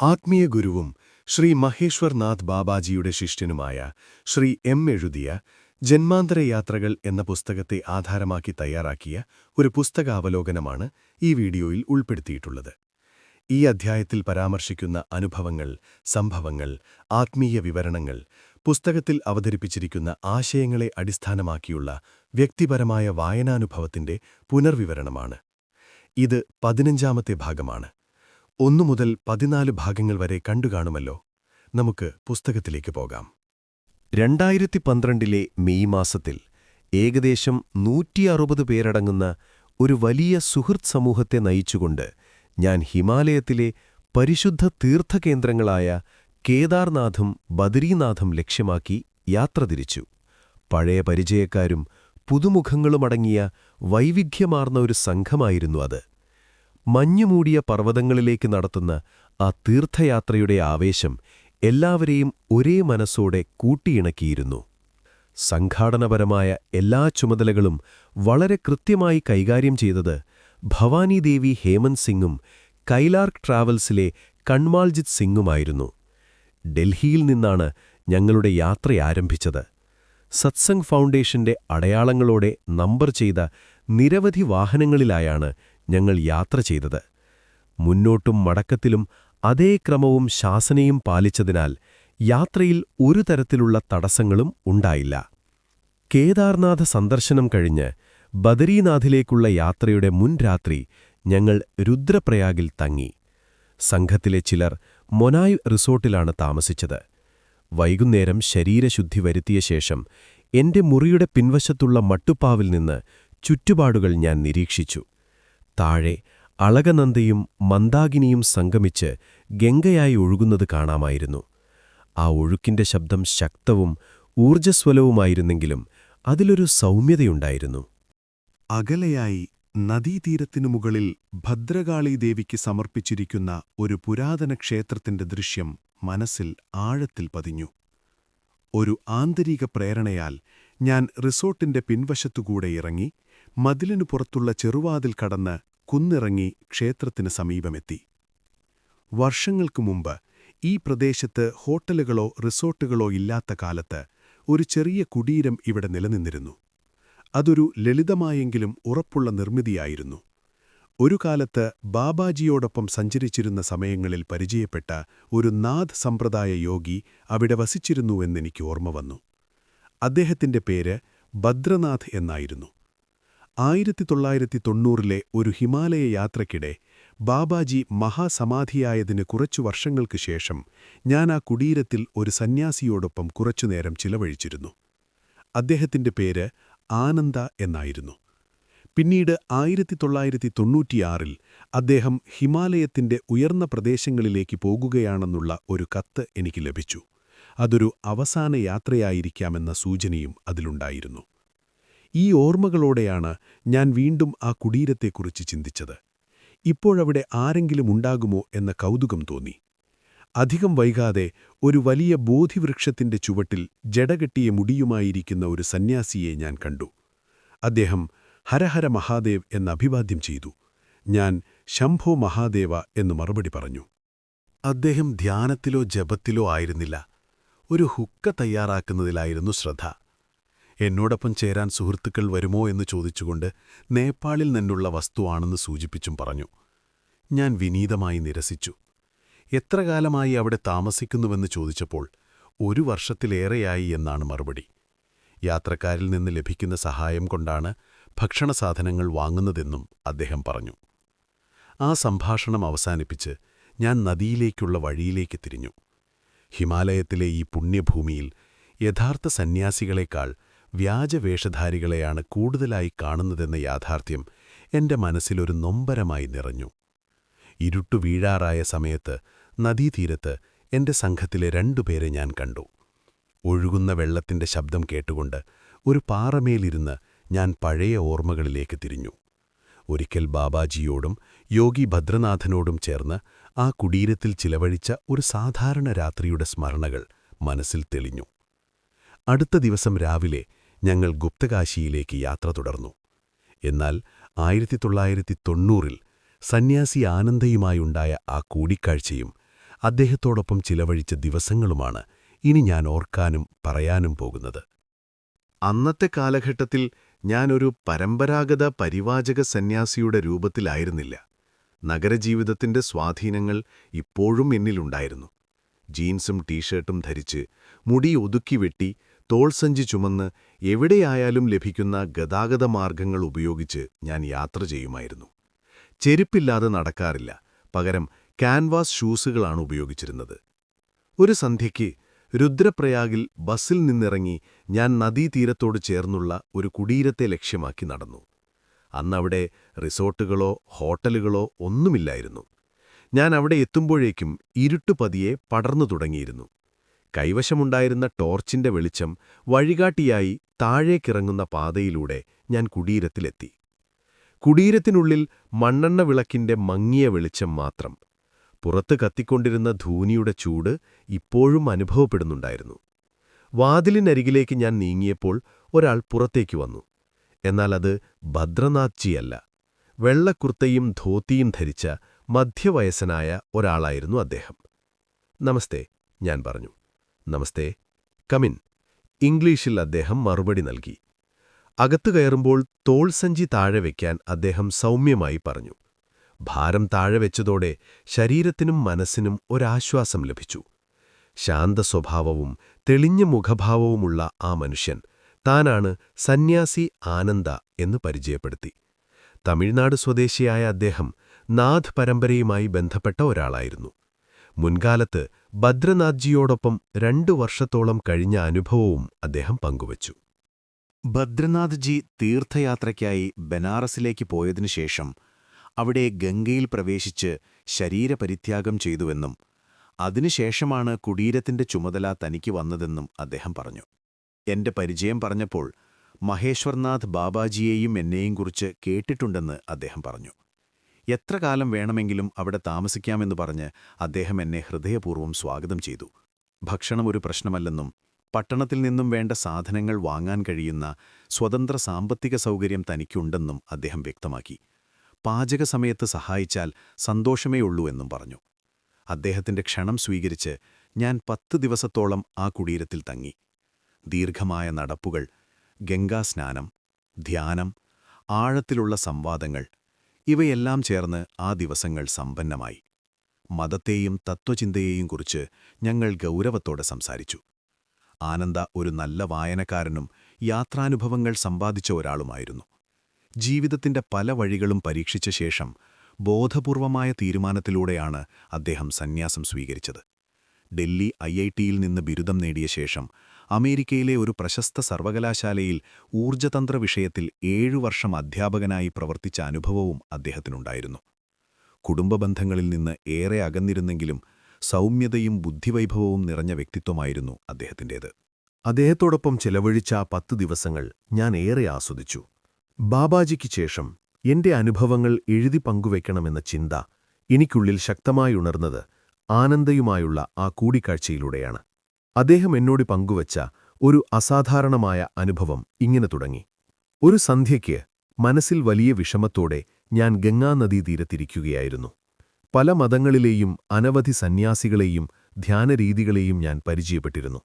ആത്മീയ ഗുരുവും ശ്രീ മഹേശ്വർനാഥ് ബാബാജിയുടെ ശിഷ്യനുമായ ശ്രീ എം എഴുതിയ ജന്മാന്തര യാത്രകൾ എന്ന പുസ്തകത്തെ ആധാരമാക്കി തയ്യാറാക്കിയ ഒരു പുസ്തകാവലോകനമാണ് ഈ വീഡിയോയിൽ ഉൾപ്പെടുത്തിയിട്ടുള്ളത്. ഈ അധ്യായത്തിൽ പരാമർശിക്കുന്ന അനുഭവങ്ങൾ, സംഭവങ്ങൾ, ആത്മീയ വിവരണങ്ങൾ, പുസ്തകത്തിൽ അവതരിപ്പിച്ചിരിക്കുന്ന ആശയങ്ങളെ അടിസ്ഥാനമാക്കിയുള്ള വ്യക്തിപരമായ വായനാനുഭവത്തിന്റെ പുനർവിവരണമാണ്. ഇത് 15ാമത്തെ ഭാഗമാണ്. 1 മുതൽ 14 ഭാഗങ്ങൾ വരെ കണ്ടുകാണുമല്ലോ. നമുക്ക് പുസ്തകത്തിലേക്ക് പോകാം. 2012 മെയ് മാസത്തിൽ ഏകദേശം 160 പേരടങ്ങുന്ന ഒരു വലിയ സുഹൃത്ത് സമൂഹത്തെ നയിച്ചുകൊണ്ട് ഞാൻ ഹിമാലയത്തിലെ പരിശുദ്ധ തീർത്ഥകേന്ദ്രങ്ങളായ കേദാർനാഥും ബദരീനാഥും ലക്ഷ്യമാക്കി യാത്ര തിരിച്ചു. പഴയ പരിചയക്കാരും പുതുമുഖങ്ങളുമടങ്ങിയ വൈവിധ്യമാർന്ന ഒരു സംഘമായിരുന്നു അത്. മഞ്ഞുമൂടിയ പർവ്വതങ്ങളിലേക്ക് നടത്തുന്ന ആ തീർത്ഥയാത്രയുടെ ആവേശം എല്ലാവരെയും ഒരേ മനസ്സോടെ കൂട്ടിയിണക്കിയിരുന്നു. സംഘാടനപരമായ എല്ലാ ചുമതലകളും വളരെ കൃത്യമായി കൈകാര്യം ചെയ്തത് ഭവാനിദേവി ഹേമന്ത് സിംഗും കൈലാർക്ക് ട്രാവൽസിലെ കൺവാൾജിത് സിംഗുമായിരുന്നു. ഡൽഹിയിൽ നിന്നാണ് ഞങ്ങളുടെ യാത്ര ആരംഭിച്ചത്. സത്സംഗ് ഫൗണ്ടേഷന്റെ അടയാളങ്ങളോടെ നമ്പർ ചെയ്ത നിരവധി വാഹനങ്ങളിലായാണ് ഞങ്ങൾ യാത്ര ചെയ്തത്. മുന്നോട്ടും മടക്കത്തിലും അതേ ക്രമവും ശാസനയും പാലിച്ചതിനാൽ യാത്രയിൽ ഒരു തരത്തിലുള്ള തടസ്സങ്ങളും ഉണ്ടായില്ല. കേദാർനാഥ സന്ദർശനം കഴിഞ്ഞ് ബദരീനാഥിലേക്കുള്ള യാത്രയുടെ മുൻ രാത്രി ഞങ്ങൾ രുദ്രപ്രയാഗിൽ തങ്ങി. സംഘത്തിലെ ചിലർ മൊനായ് റിസോർട്ടിലാണ് താമസിച്ചത്. വൈകുന്നേരം ശരീരശുദ്ധി വരുത്തിയ ശേഷം എന്റെ മുറിയുടെ പിൻവശത്തുള്ള മട്ടുപ്പാവിൽ നിന്ന് ചുറ്റുപാടുകൾ ഞാൻ നിരീക്ഷിച്ചു. താഴെ അളകനന്ദയും മന്ദാകിനിയും സംഗമിച്ച് ഗംഗയായി ഒഴുകുന്നത് കാണാമായിരുന്നു. ആ ഒഴുക്കിന്റെ ശബ്ദം ശക്തവും ഊർജ്ജസ്വലവുമായിരുന്നെങ്കിലും അതിലൊരു സൗമ്യതയുണ്ടായിരുന്നു. അകലെയായി നദീതീരത്തിനു മുകളിൽ ഭദ്രകാളീദേവിക്ക് സമർപ്പിച്ചിരിക്കുന്ന ഒരു പുരാതന ക്ഷേത്രത്തിന്റെ ദൃശ്യം മനസ്സിൽ ആഴത്തിൽ പതിഞ്ഞു. ഒരു ആന്തരിക പ്രേരണയാൽ ഞാൻ റിസോർട്ടിന്റെ പിൻവശത്തുകൂടെ ഇറങ്ങി, മതിലിനു പുറത്തുള്ള ചെറുവാതിൽ കടന്ന് കുന്നിറങ്ങി ക്ഷേത്രത്തിന് സമീപമെത്തി. വർഷങ്ങൾക്കു മുമ്പ് ഈ പ്രദേശത്ത് ഹോട്ടലുകളോ റിസോർട്ടുകളോ ഇല്ലാത്ത കാലത്ത് ഒരു ചെറിയ കുടീരം ഇവിടെ നിലനിന്നിരുന്നു. അതൊരു ലളിതമായെങ്കിലും ഉറപ്പുള്ള നിർമ്മിതിയായിരുന്നു. ഒരു കാലത്ത് ബാബാജിയോടൊപ്പം സഞ്ചരിച്ചിരുന്ന സമയങ്ങളിൽ പരിചയപ്പെട്ട ഒരു നാഥ് സമ്പ്രദായ യോഗി അവിടെ വസിച്ചിരുന്നുവെന്നെനിക്ക് ഓർമ്മ വന്നു. അദ്ദേഹത്തിന്റെ പേര് ഭദ്രനാഥ് എന്നായിരുന്നു. 1990 ഒരു ഹിമാലയ യാത്രയ്ക്കിടെ ബാബാജി മഹാസമാധിയായതിന് കുറച്ചു വർഷങ്ങൾക്കു ശേഷം ഞാൻ ആ കുടീരത്തിൽ ഒരു സന്യാസിയോടൊപ്പം കുറച്ചുനേരം ചിലവഴിച്ചിരുന്നു. അദ്ദേഹത്തിന്റെ പേര് ആനന്ദ എന്നായിരുന്നു. പിന്നീട് 1996 അദ്ദേഹം ഹിമാലയത്തിന്റെ ഉയർന്ന പ്രദേശങ്ങളിലേക്ക് പോകുകയാണെന്നുള്ള ഒരു കത്ത് എനിക്ക് ലഭിച്ചു. അതൊരു അവസാന യാത്രയായിരിക്കാമെന്ന സൂചനയും അതിലുണ്ടായിരുന്നു. ഈ ഓർമ്മകളോടെയാണ് ഞാൻ വീണ്ടും ആ കുടീരത്തെക്കുറിച്ച് ചിന്തിച്ചത്. ഇപ്പോഴവിടെ ആരെങ്കിലും ഉണ്ടാകുമോ എന്ന കൗതുകം തോന്നി. അധികം വൈകാതെ ഒരു വലിയ ബോധിവൃക്ഷത്തിന്റെ ചുവട്ടിൽ ജടകെട്ടിയ മുടിയുമായിരിക്കുന്ന ഒരു സന്യാസിയെ ഞാൻ കണ്ടു. അദ്ദേഹം ഹരഹര മഹാദേവ് എന്ന് അഭിവാദ്യം ചെയ്തു. ഞാൻ ശംഭോ മഹാദേവ എന്നു മറുപടി പറഞ്ഞു. അദ്ദേഹം ധ്യാനത്തിലോ ജപത്തിലോ ആയിരുന്നില്ല, ഒരു ഹുക്ക തയ്യാറാക്കുന്നതിലായിരുന്നു ശ്രദ്ധ. എന്നോടൊപ്പം ചേരാൻ സുഹൃത്തുക്കൾ വരുമോ എന്ന് ചോദിച്ചുകൊണ്ട് നേപ്പാളിൽ നിന്നുള്ള വസ്തുവാണെന്ന് സൂചിപ്പിച്ചും പറഞ്ഞു. ഞാൻ വിനീതമായി നിരസിച്ചു. എത്ര കാലമായി അവിടെ താമസിക്കുന്നുവെന്ന് ചോദിച്ചപ്പോൾ 1 വർഷത്തിലേറെയായി എന്നാണ് മറുപടി. യാത്രക്കാരിൽ നിന്ന് ലഭിക്കുന്ന സഹായം കൊണ്ടാണ് ഭക്ഷണസാധനങ്ങൾ വാങ്ങുന്നതെന്നും അദ്ദേഹം പറഞ്ഞു. ആ സംഭാഷണം അവസാനിപ്പിച്ച് ഞാൻ നദിയിലേക്കുള്ള വഴിയിലേക്ക് തിരിഞ്ഞു. ഹിമാലയത്തിലെ ഈ പുണ്യഭൂമിയിൽ യഥാർത്ഥ സന്യാസികളെക്കാൾ വ്യാജവേഷധാരികളെയാണ് കൂടുതലായി കാണുന്നതെന്ന യാഥാർത്ഥ്യം എന്റെ മനസ്സിലൊരു നൊമ്പരമായി നിറഞ്ഞു. ഇരുട്ടു വീഴാറായ സമയത്ത് നദീതീരത്ത് എന്റെ സംഘത്തിലെ 2 പേരെ ഞാൻ കണ്ടു. ഒഴുകുന്ന വെള്ളത്തിന്റെ ശബ്ദം കേട്ടുകൊണ്ട് ഒരു പാറമേലിരുന്ന് ഞാൻ പഴയ ഓർമ്മകളിലേക്ക് തിരിഞ്ഞു. ഒരിക്കൽ ബാബാജിയോടും യോഗി ഭദ്രനാഥനോടും ചേർന്ന് ആ കുടീരത്തിൽ ചിലവഴിച്ച ഒരു സാധാരണ രാത്രിയുടെ സ്മരണകൾ മനസ്സിൽ തെളിഞ്ഞു. അടുത്ത ദിവസം രാവിലെ ഞങ്ങൾ ഗുപ്തകാശിയിലേക്ക് യാത്ര തുടർന്നു. എന്നാൽ 1990 സന്യാസി ആനന്ദയുമായുണ്ടായ ആ കൂടിക്കാഴ്ചയും അദ്ദേഹത്തോടൊപ്പം ചിലവഴിച്ച ദിവസങ്ങളുമാണ് ഇനി ഞാൻ ഓർക്കാനും പറയാനും പോകുന്നത്. അന്നത്തെ കാലഘട്ടത്തിൽ ഞാനൊരു പരമ്പരാഗത പരിവാചക സന്യാസിയുടെ രൂപത്തിലായിരുന്നില്ല. നഗരജീവിതത്തിന്റെ സ്വാധീനങ്ങൾ ഇപ്പോഴും എന്നിലുണ്ടായിരുന്നു. ജീൻസും ടീഷർട്ടും ധരിച്ച്, മുടി ഒതുക്കി വെട്ടി, തോൾസഞ്ചി ചുമന്ന് എവിടെയായാലും ലഭിക്കുന്ന ഗതാഗതമാർഗങ്ങൾ ഉപയോഗിച്ച് ഞാൻ യാത്ര ചെയ്യുമായിരുന്നു. ചെരുപ്പില്ലാതെ നടക്കാറില്ല, പകരം ക്യാൻവാസ് ഷൂസുകളാണ് ഉപയോഗിച്ചിരുന്നത്. ഒരു സന്ധ്യയ്ക്ക് രുദ്രപ്രയാഗിൽ ബസ്സിൽ നിന്നിറങ്ങി ഞാൻ നദീതീരത്തോട് ചേർന്നുള്ള ഒരു കുടീരത്തെ ലക്ഷ്യമാക്കി നടന്നു. അന്നവിടെ റിസോർട്ടുകളോ ഹോട്ടലുകളോ ഒന്നുമില്ലായിരുന്നു. ഞാൻ അവിടെ എത്തുമ്പോഴേക്കും ഇരുട്ട് പതിയെ പടർന്നു തുടങ്ങിയിരുന്നു. കൈവശമുണ്ടായിരുന്ന ടോർച്ചിന്റെ വെളിച്ചം വഴികാട്ടിയായി താഴേക്കിറങ്ങുന്ന പാതയിലൂടെ ഞാൻ കുടീരത്തിലെത്തി. കുടീരത്തിനുള്ളിൽ മണ്ണെണ്ണ വിളക്കിന്റെ മങ്ങിയ വെളിച്ചം മാത്രം. പുറത്ത് കത്തിക്കൊണ്ടിരുന്ന ധൂനിയുടെ ചൂട് ഇപ്പോഴും അനുഭവപ്പെടുന്നുണ്ടായിരുന്നു. വാതിലിനരികിലേക്ക് ഞാൻ നീങ്ങിയപ്പോൾ ഒരാൾ പുറത്തേക്ക് വന്നു. എന്നാൽ അത് ഭദ്രനാഥ്ജിയല്ല. വെള്ളക്കുർത്തയും ധോത്തിയും ധരിച്ച മധ്യവയസ്സനായ ഒരാളായിരുന്നു അദ്ദേഹം. നമസ്തേ, ഞാൻ പറഞ്ഞു. നമസ്തേ, കമിൻ. ഇംഗ്ലീഷിൽ അദ്ദേഹം മറുപടി നൽകി. അകത്തു കയറുമ്പോൾ തോൾസഞ്ചി താഴെ വയ്ക്കാൻ അദ്ദേഹം സൗമ്യമായി പറഞ്ഞു. ഭാരം താഴെ വെച്ചതോടെ ശരീരത്തിനും മനസ്സിനും ഒരാശ്വാസം ലഭിച്ചു. ശാന്തസ്വഭാവവും തെളിഞ്ഞ മുഖഭാവവുമുള്ള ആ മനുഷ്യൻ താനാണ് സന്യാസി ആനന്ദ എന്ന് പരിചയപ്പെടുത്തി. തമിഴ്നാട് സ്വദേശിയായ അദ്ദേഹം നാഥ് പരമ്പരയുമായി ബന്ധപ്പെട്ട ഒരാളായിരുന്നു. മുൻകാലത്ത് ഭദ്രനാഥ്ജിയോടൊപ്പം 2 വർഷത്തോളം കഴിഞ്ഞ അനുഭവവും അദ്ദേഹം പങ്കുവച്ചു. ഭദ്രനാഥ്ജി തീർത്ഥയാത്രയ്ക്കായി ബനാറസിലേക്ക് പോയതിനുശേഷം അവിടെ ഗംഗയിൽ പ്രവേശിച്ച് ശരീരപരിത്യാഗം ചെയ്തുവെന്നും അതിനുശേഷമാണ് കുടീരത്തിന്റെ ചുമതല തനിക്ക് വന്നതെന്നും അദ്ദേഹം പറഞ്ഞു. എന്റെ പരിചയം പറഞ്ഞപ്പോൾ മഹേശ്വർനാഥ് ബാബാജിയെയും എന്നെയും കുറിച്ച് കേട്ടിട്ടുണ്ടെന്ന് അദ്ദേഹം പറഞ്ഞു. എത്ര കാലം വേണമെങ്കിലും അവിടെ താമസിക്കാമെന്ന് പറഞ്ഞ് അദ്ദേഹം എന്നെ ഹൃദയപൂർവ്വം സ്വാഗതം ചെയ്തു. ഭക്ഷണം ഒരു പ്രശ്നമല്ലെന്നും പട്ടണത്തിൽ നിന്നും വേണ്ട സാധനങ്ങൾ വാങ്ങാൻ കഴിയുന്ന സ്വതന്ത്ര സാമ്പത്തിക സൗകര്യം തനിക്കുണ്ടെന്നും അദ്ദേഹം വ്യക്തമാക്കി. പാചകസമയത്ത് സഹായിച്ചാൽ സന്തോഷമേയുള്ളൂ എന്നും പറഞ്ഞു. അദ്ദേഹത്തിന്റെ ക്ഷണം സ്വീകരിച്ച് ഞാൻ 10 ദിവസത്തോളം ആ കുടീരത്തിൽ തങ്ങി. ദീർഘമായ നടപ്പുകൾ, ഗംഗാസ്നാനം, ധ്യാനം, ആഴത്തിലുള്ള സംവാദങ്ങൾ ഇവയെല്ലാം ചേർന്ന് ആ ദിവസങ്ങൾ സമ്പന്നമായി. മതത്തെയും തത്വചിന്തയെയും കുറിച്ച് ഞങ്ങൾ ഗൗരവത്തോടെ സംസാരിച്ചു. ആനന്ദ ഒരു നല്ല വായനക്കാരനും യാത്രാനുഭവങ്ങൾ സമ്പാദിച്ച ഒരാളുമായിരുന്നു. ജീവിതത്തിന്റെ പല വഴികളും പരീക്ഷിച്ച ശേഷം ബോധപൂർവമായ തീരുമാനത്തിലൂടെയാണ് അദ്ദേഹം സന്യാസം സ്വീകരിച്ചത്. ഡൽഹി IITയിൽ നിന്ന് ബിരുദം നേടിയ ശേഷം അമേരിക്കയിലെ ഒരു പ്രശസ്ത സർവകലാശാലയിൽ ഊർജ്ജതന്ത്ര വിഷയത്തിൽ 7 വർഷം അധ്യാപകനായി പ്രവർത്തിച്ച അനുഭവവും അദ്ദേഹത്തിനുണ്ടായിരുന്നു. കുടുംബബന്ധങ്ങളിൽ നിന്ന് ഏറെ അകന്നിരുന്നെങ്കിലും സൗമ്യതയും ബുദ്ധിവൈഭവവും നിറഞ്ഞ വ്യക്തിത്വമായിരുന്നു അദ്ദേഹത്തിൻ്റേത്. അദ്ദേഹത്തോടൊപ്പം ചെലവഴിച്ച 10 ദിവസങ്ങൾ ഞാൻ ഏറെ ആസ്വദിച്ചു. ബാബാജിക്ക് ശേഷം എന്റെ അനുഭവങ്ങൾ എഴുതി പങ്കുവയ്ക്കണമെന്ന ചിന്ത എനിക്കുള്ളിൽ ശക്തമായി ഉണർന്നത് ആനന്ദയുമായുള്ള ആ കൂടിക്കാഴ്ചയിലൂടെയാണ്. അദ്ദേഹം എന്നോട് പങ്കുവച്ച ഒരു അസാധാരണമായ അനുഭവം ഇങ്ങനെ തുടങ്ങി. ഒരു സന്ധ്യയ്ക്ക് മനസ്സിൽ വലിയ വിഷമത്തോടെ ഞാൻ ഗംഗാനദീതീരത്തിരിക്കുകയായിരുന്നു. പല മതങ്ങളിലെയും അനവധി സന്യാസികളെയും ധ്യാനരീതികളെയും ഞാൻ പരിചയപ്പെട്ടിരുന്നു.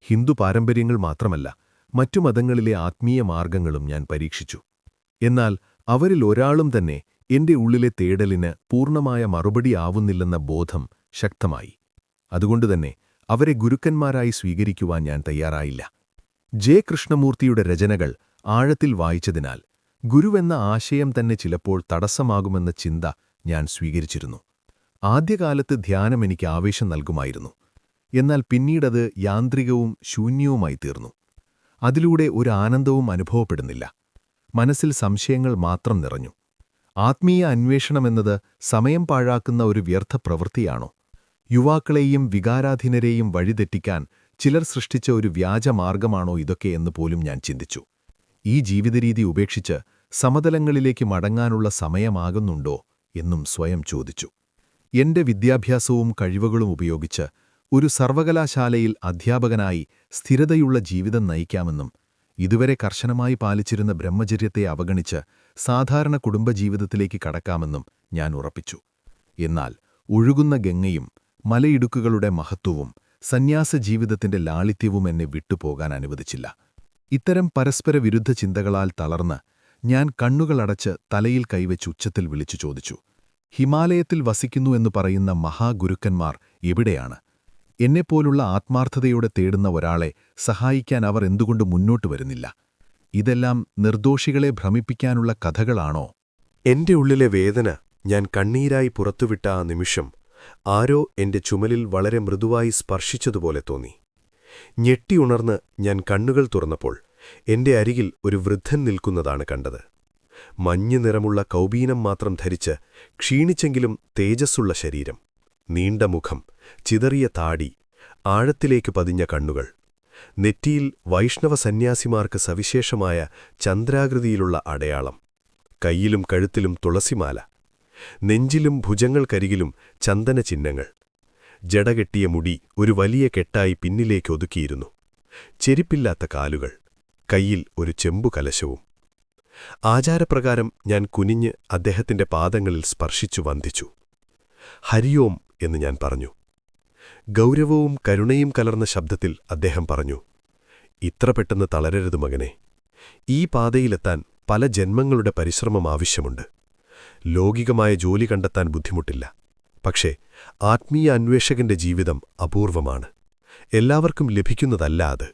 ഹിന്ദു പാരമ്പര്യങ്ങൾ മാത്രമല്ല, മറ്റു മതങ്ങളിലെ ആത്മീയ മാർഗങ്ങളും ഞാൻ പരീക്ഷിച്ചു. എന്നാൽ അവരിൽ ഒരാളും തന്നെ എന്റെ ഉള്ളിലെ തേടലിന് പൂർണ്ണമായ മറുപടിയാവുന്നില്ലെന്ന ബോധം ശക്തമായി. അതുകൊണ്ടുതന്നെ അവരെ ഗുരുക്കന്മാരായി സ്വീകരിക്കുവാൻ ഞാൻ തയ്യാറായില്ല. ജെ കൃഷ്ണമൂർത്തിയുടെ രചനകൾ ആഴത്തിൽ വായിച്ചതിനാൽ ഗുരുവെന്ന ആശയം തന്നെ ചിലപ്പോൾ തടസ്സമാകുമെന്ന ചിന്ത ഞാൻ സ്വീകരിച്ചിരുന്നു. ആദ്യകാലത്ത് ധ്യാനം എനിക്ക് ആവേശം നൽകുമായിരുന്നു. എന്നാൽ പിന്നീടത് യാന്ത്രികവും ശൂന്യവുമായി തീർന്നു. അതിലൂടെ ഒരു ആനന്ദവും അനുഭവപ്പെടുന്നില്ല. മനസ്സിൽ സംശയങ്ങൾ മാത്രം നിറഞ്ഞു. ആത്മീയ അന്വേഷണമെന്നത് സമയം പാഴാക്കുന്ന ഒരു വ്യർത്ഥ പ്രവൃത്തിയാണോ? യുവാക്കളെയും വികാരാധീനരെയും വഴിതെറ്റിക്കാൻ ചിലർ സൃഷ്ടിച്ച ഒരു വ്യാജമാർഗമാണോ ഇതൊക്കെയെന്ന് പോലും ഞാൻ ചിന്തിച്ചു. ഈ ജീവിതരീതി ഉപേക്ഷിച്ച് സമതലങ്ങളിലേക്ക് മടങ്ങാനുള്ള സമയമാകുന്നുണ്ടോ എന്നും സ്വയം ചോദിച്ചു. എന്റെ വിദ്യാഭ്യാസവും കഴിവുകളും ഉപയോഗിച്ച് ഒരു സർവകലാശാലയിൽ അധ്യാപകനായി സ്ഥിരതയുള്ള ജീവിതം നയിക്കാമെന്നും ഇതുവരെ കർശനമായി പാലിച്ചിരുന്ന ബ്രഹ്മചര്യത്തെ അവഗണിച്ച് സാധാരണ കുടുംബജീവിതത്തിലേക്ക് കടക്കാമെന്നും ഞാൻ ഉറപ്പിച്ചു. എന്നാൽ ഒഴുകുന്ന ഗംഗയും മലയിടുക്കുകളുടെ മഹത്വവും സന്യാസജീവിതത്തിന്റെ ലാളിത്യവും എന്നെ വിട്ടുപോകാൻ അനുവദിച്ചില്ല. ഇത്തരം പരസ്പര വിരുദ്ധ ചിന്തകളാൽ തളർന്ന് ഞാൻ കണ്ണുകളടച്ച് തലയിൽ കൈവച്ച് ഉച്ചത്തിൽ വിളിച്ചു ചോദിച്ചു, ഹിമാലയത്തിൽ വസിക്കുന്നു എന്ന് പറയുന്ന മഹാഗുരുക്കന്മാർ എവിടെയാണ്? എന്നെപ്പോലുള്ള ആത്മാർത്ഥതയോടെ തേടുന്ന ഒരാളെ സഹായിക്കാൻ അവർ എന്തുകൊണ്ട് മുന്നോട്ടു വരുന്നില്ല? ഇതെല്ലാം നിർദോഷികളെ ഭ്രമിപ്പിക്കാനുള്ള കഥകളാണോ? എന്റെ ഉള്ളിലെ വേദന ഞാൻ കണ്ണീരായി പുറത്തുവിട്ട ആ നിമിഷം ആരോ എന്റെ ചുമലിൽ വളരെ മൃദുവായി സ്പർശിച്ചതുപോലെ തോന്നി. ഞെട്ടിയുണർന്ന് ഞാൻ കണ്ണുകൾ തുറന്നപ്പോൾ എന്റെ അരികിൽ ഒരു വൃദ്ധൻ നിൽക്കുന്നതാണ് കണ്ടത്. മഞ്ഞു നിറമുള്ള കൗബീനം മാത്രം ധരിച്ച് ക്ഷീണിച്ചെങ്കിലും തേജസ്സുള്ള ശരീരം, നീണ്ട മുഖം, ചിതറിയ താടി, ആഴത്തിലേക്ക് പതിഞ്ഞ കണ്ണുകൾ, നെറ്റിയിൽ വൈഷ്ണവ സന്യാസിമാർക്ക് സവിശേഷമായ ചന്ദ്രാകൃതിയിലുള്ള അടയാളം, കൈയിലും കഴുത്തിലും തുളസിമാല, നെഞ്ചിലും ഭുജങ്ങൾക്കരികിലും ചന്ദന ചിഹ്നങ്ങൾ, ജടകെട്ടിയ മുടി ഒരു വലിയ കെട്ടായി പിന്നിലേക്കൊതുക്കിയിരുന്നു, ചെരിപ്പില്ലാത്ത കാലുകൾ, കൈയിൽ ഒരു ചെമ്പു കലശവും. ആചാരപ്രകാരം ഞാൻ കുനിഞ്ഞ് അദ്ദേഹത്തിന്റെ പാദങ്ങളിൽ സ്പർശിച്ചു വന്ദിച്ചു. ഹരിയോം എന്ന് ഞാൻ പറഞ്ഞു. ഗൗരവവും കരുണയും കലർന്ന ശബ്ദത്തിൽ അദ്ദേഹം പറഞ്ഞു, ഇത്ര പെട്ടെന്ന് തളരരുത് മകനെ. ഈ പാതയിലെത്താൻ പല ജന്മങ്ങളുടെ പരിശ്രമം ആവശ്യമുണ്ട്. ലൗകികമായ ജോലി കണ്ടെത്താൻ ബുദ്ധിമുട്ടില്ല. പക്ഷേ ആത്മീയ അന്വേഷകന്റെ ജീവിതം അപൂർവമാണ്. എല്ലാവർക്കും ലഭിക്കുന്നതല്ല അത്.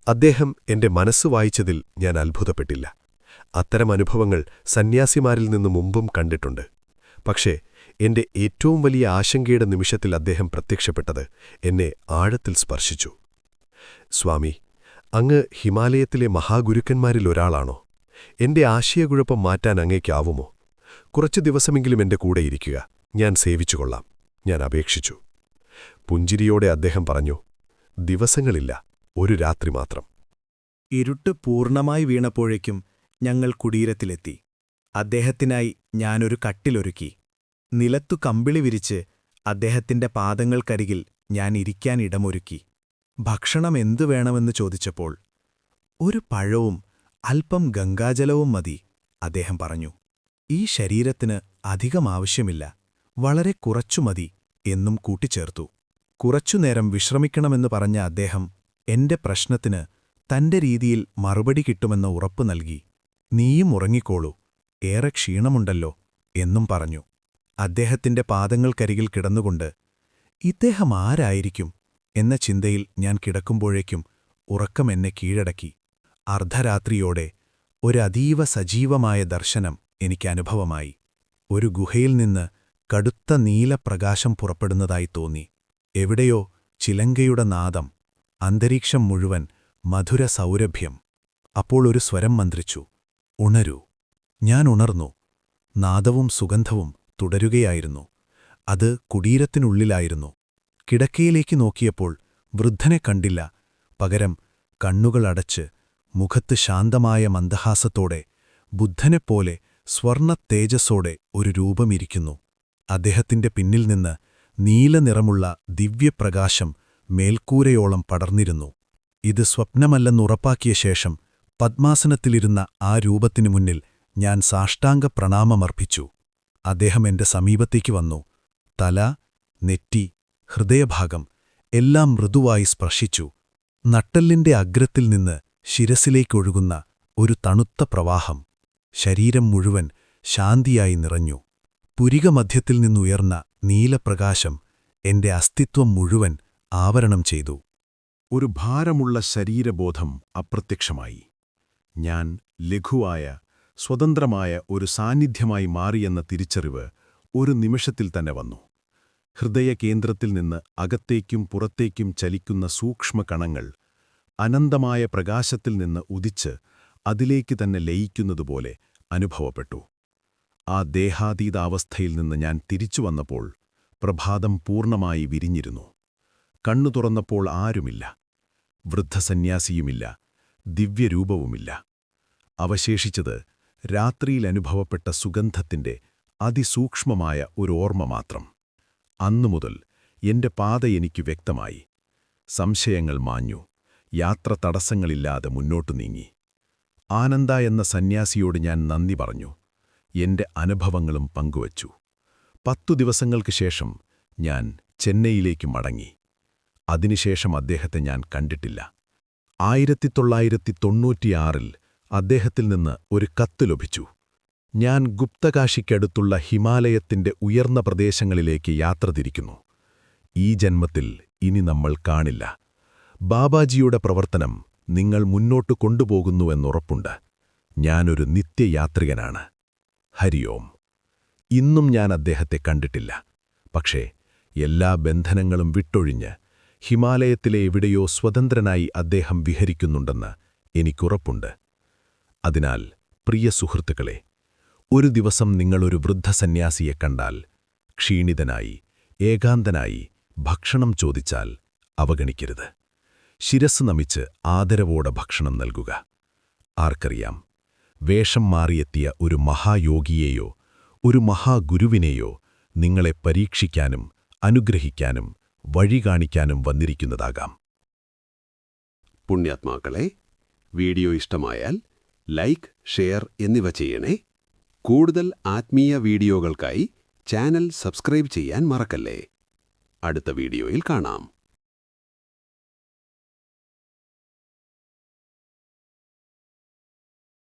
അദ്ദേഹം എന്റെ മനസ്സ് വായിച്ചതിൽ ഞാൻ അത്ഭുതപ്പെട്ടില്ല. അത്തരം അനുഭവങ്ങൾ സന്യാസിമാരിൽ നിന്ന് മുമ്പും കണ്ടിട്ടുണ്ട്. പക്ഷേ എന്റെ ഏറ്റവും വലിയ ആശങ്കയുടെ നിമിഷത്തിൽ അദ്ദേഹം പ്രത്യക്ഷപ്പെട്ടത് എന്നെ ആഴത്തിൽ സ്പർശിച്ചു. സ്വാമി, അങ്ങ് ഹിമാലയത്തിലെ മഹാഗുരുക്കന്മാരിൽ ഒരാളാണോ? എന്റെ ആശയക്കുഴപ്പം മാറ്റാൻ അങ്ങേക്കാവുമോ? കുറച്ചു ദിവസമെങ്കിലും എന്റെ കൂടെ ഇരിക്കുക. ഞാൻ സേവിച്ചുകൊള്ളാം, ഞാൻ അപേക്ഷിച്ചു. പുഞ്ചിരിയോടെ അദ്ദേഹം പറഞ്ഞു, ദിവസങ്ങളില്ല, ഒരു രാത്രി മാത്രം. ഇരുട്ട് പൂർണ്ണമായി വീണപ്പോഴേക്കും ഞങ്ങൾ കുടീരത്തിലെത്തി. അദ്ദേഹത്തിനായി ഞാനൊരു കട്ടിലൊരുക്കി. നിലത്തു കമ്പിളി വിരിച്ച് അദ്ദേഹത്തിന്റെ പാദങ്ങൾക്കരികിൽ ഞാൻ ഇരിക്കാൻ ഇടമൊരുക്കി. ഭക്ഷണം എന്തു വേണമെന്ന് ചോദിച്ചപ്പോൾ, ഒരു പഴവും അല്പം ഗംഗാജലവും മതി, അദ്ദേഹം പറഞ്ഞു. ഈ ശരീരത്തിന് അധികം ആവശ്യമില്ല, വളരെ കുറച്ചു മതി എന്നും കൂട്ടിച്ചേർത്തു. കുറച്ചുനേരം വിശ്രമിക്കണമെന്ന് പറഞ്ഞ അദ്ദേഹം എന്റെ പ്രശ്നത്തിന് തന്റെ രീതിയിൽ മറുപടി കിട്ടുമെന്ന ഉറപ്പു നൽകി. നീയും ഉറങ്ങിക്കോളൂ, ഏറെ ക്ഷീണമുണ്ടല്ലോ എന്നും പറഞ്ഞു. അദ്ദേഹത്തിന്റെ പാദങ്ങൾക്കരികിൽ കിടന്നുകൊണ്ട് ഇദ്ദേഹം ആരായിരിക്കും എന്ന ചിന്തയിൽ ഞാൻ കിടക്കുമ്പോഴേക്കും ഉറക്കം എന്നെ കീഴടക്കി. അർദ്ധരാത്രിയോടെ ഒരതീവ സജീവമായ ദർശനം എനിക്കനുഭവമായി. ഒരു ഗുഹയിൽ നിന്ന് കടുത്ത നീലപ്രകാശം പുറപ്പെടുന്നതായി തോന്നി. എവിടെയോ ചിലങ്കയുടെ നാദം, അന്തരീക്ഷം മുഴുവൻ മധുര സൗരഭ്യം. അപ്പോൾ ഒരു സ്വരം മന്ത്രിച്ചു, ഉണരൂ. ഞാൻ ഉണർന്നു. നാദവും സുഗന്ധവും തുടരുകയായിരുന്നു. അത് കുടീരത്തിനുള്ളിലായിരുന്നു. കിടക്കയിലേക്ക് നോക്കിയപ്പോൾ വൃദ്ധനെ കണ്ടില്ല. പകരം കണ്ണുകൾ അടച്ച് മുഖത്ത് ശാന്തമായ മന്ദഹാസത്തോടെ ബുദ്ധനെപ്പോലെ സ്വർണ്ണ തേജസ്സോടെ ഒരു രൂപമിരിക്കുന്നു. അദ്ദേഹത്തിന്റെ പിന്നിൽ നിന്ന് നീലനിറമുള്ള ദിവ്യപ്രകാശം മേൽക്കൂരയോളം പടർന്നിരുന്നു. ഇത് സ്വപ്നമല്ലെന്നുറപ്പാക്കിയ ശേഷം പദ്മാസനത്തിലിരുന്ന ആ രൂപത്തിനു മുന്നിൽ ഞാൻ സാഷ്ടാംഗ പ്രണാമമർപ്പിച്ചു. അദ്ദേഹം എന്റെ സമീപത്തേക്ക് വന്നു. തല, നെറ്റി, ഹൃദയഭാഗം എല്ലാം മൃദുവായി സ്പർശിച്ചു. നട്ടെല്ലിന്റെ അഗ്രത്തിൽ നിന്ന് ശിരസിലേക്കൊഴുകുന്ന ഒരു തണുത്ത പ്രവാഹം ശരീരം മുഴുവൻ ശാന്തിയായി നിറഞ്ഞു. പുരികമധ്യത്തിൽ നിന്നുയർന്ന നീലപ്രകാശം എന്റെ അസ്തിത്വം മുഴുവൻ ആവരണം ചെയ്തു. ഒരു ഭാരമുള്ള ശരീരബോധം അപ്രത്യക്ഷമായി. ഞാൻ ലഘുവായ, സ്വതന്ത്രമായ ഒരു സാന്നിധ്യമായി മാറിയെന്ന തിരിച്ചറിവ് ഒരു നിമിഷത്തിൽ തന്നെ വന്നു. ഹൃദയകേന്ദ്രത്തിൽ നിന്ന് അകത്തേക്കും പുറത്തേക്കും ചലിക്കുന്ന സൂക്ഷ്മകണങ്ങൾ അനന്തമായ പ്രകാശത്തിൽ നിന്ന് ഉദിച്ച് അതിലേക്ക് തന്നെ ലയിക്കുന്നതുപോലെ അനുഭവപ്പെട്ടു. ആ ദേഹാതീതാവസ്ഥയിൽ നിന്ന് ഞാൻ തിരിച്ചു വന്നപ്പോൾ പ്രഭാതം പൂർണ്ണമായി വിരിഞ്ഞിരുന്നു. കണ്ണു തുറന്നപ്പോൾ ആരുമില്ല. വൃദ്ധസന്യാസിയുമില്ല, ദിവ്യരൂപവുമില്ല. അവശേഷിച്ചത് രാത്രിയിൽ അനുഭവപ്പെട്ട സുഗന്ധത്തിന്റെ അതിസൂക്ഷ്മമായ ഒരു ഓർമ്മ മാത്രം. അന്നുമുതൽ എന്റെ പാത എനിക്ക് വ്യക്തമായി. സംശയങ്ങൾ മാഞ്ഞു. യാത്ര തടസ്സങ്ങളില്ലാതെ മുന്നോട്ടു നീങ്ങി. ആനന്ദ എന്ന സന്യാസിയോട് ഞാൻ നന്ദി പറഞ്ഞു. എന്റെ അനുഭവങ്ങളും പങ്കുവച്ചു. 10 ദിവസങ്ങൾക്ക് ശേഷം ഞാൻ ചെന്നൈയിലേക്ക് മടങ്ങി. അതിനുശേഷം അദ്ദേഹത്തെ ഞാൻ കണ്ടിട്ടില്ല. 1996 അദ്ദേഹത്തിൽ നിന്ന് ഒരു കത്ത് ലഭിച്ചു. ഞാൻ ഗുപ്തകാശിക്കടുത്തുള്ള ഹിമാലയത്തിന്റെ ഉയർന്ന പ്രദേശങ്ങളിലേക്ക് യാത്ര തിരിക്കുന്നു. ഈ ജന്മത്തിൽ ഇനി നമ്മൾ കാണില്ല. ബാബാജിയുടെ പ്രവർത്തനം നിങ്ങൾ മുന്നോട്ട് കൊണ്ടുപോകുന്നുവെന്നുറപ്പുണ്ട്. ഞാനൊരു നിത്യയാത്രികനാണ്. ഹരി ഓം. ഇന്നും ഞാൻ അദ്ദേഹത്തെ കണ്ടിട്ടില്ല. പക്ഷേ എല്ലാ ബന്ധനങ്ങളും വിട്ടൊഴിഞ്ഞ് ഹിമാലയത്തിലെ എവിടെയോ സ്വതന്ത്രനായി അദ്ദേഹം വിഹരിക്കുന്നുണ്ടെന്ന് എനിക്കുറപ്പുണ്ട്. അതിനാൽ പ്രിയ സുഹൃത്തുക്കളെ, ഒരു ദിവസം നിങ്ങളൊരു വൃദ്ധസന്യാസിയെ കണ്ടാൽ, ക്ഷീണിതനായി ഏകാന്തനായി ഭക്ഷണം ചോദിച്ചാൽ അവഗണിക്കരുത്. ശിരസ് നമിച്ച് ആദരവോടെ ഭക്ഷണം നൽകുക. ആർക്കറിയാം, വേഷം മാറിയെത്തിയ ഒരു മഹായോഗിയെയോ ഒരു മഹാഗുരുവിനെയോ നിങ്ങളെ പരീക്ഷിക്കാനും അനുഗ്രഹിക്കാനും വഴി കാണിക്കാനും വന്നിരിക്കുന്നതാകാം. പുണ്യാത്മാക്കളെ, വീഡിയോ ഇഷ്ടമായാൽ ലൈക്ക്, ഷെയർ എന്നിവ ചെയ്യണേ. കൂടുതൽ ആത്മീയ വീഡിയോകൾക്കായി ചാനൽ സബ്സ്ക്രൈബ് ചെയ്യാൻ മറക്കല്ലേ. അടുത്ത വീഡിയോയിൽ കാണാം.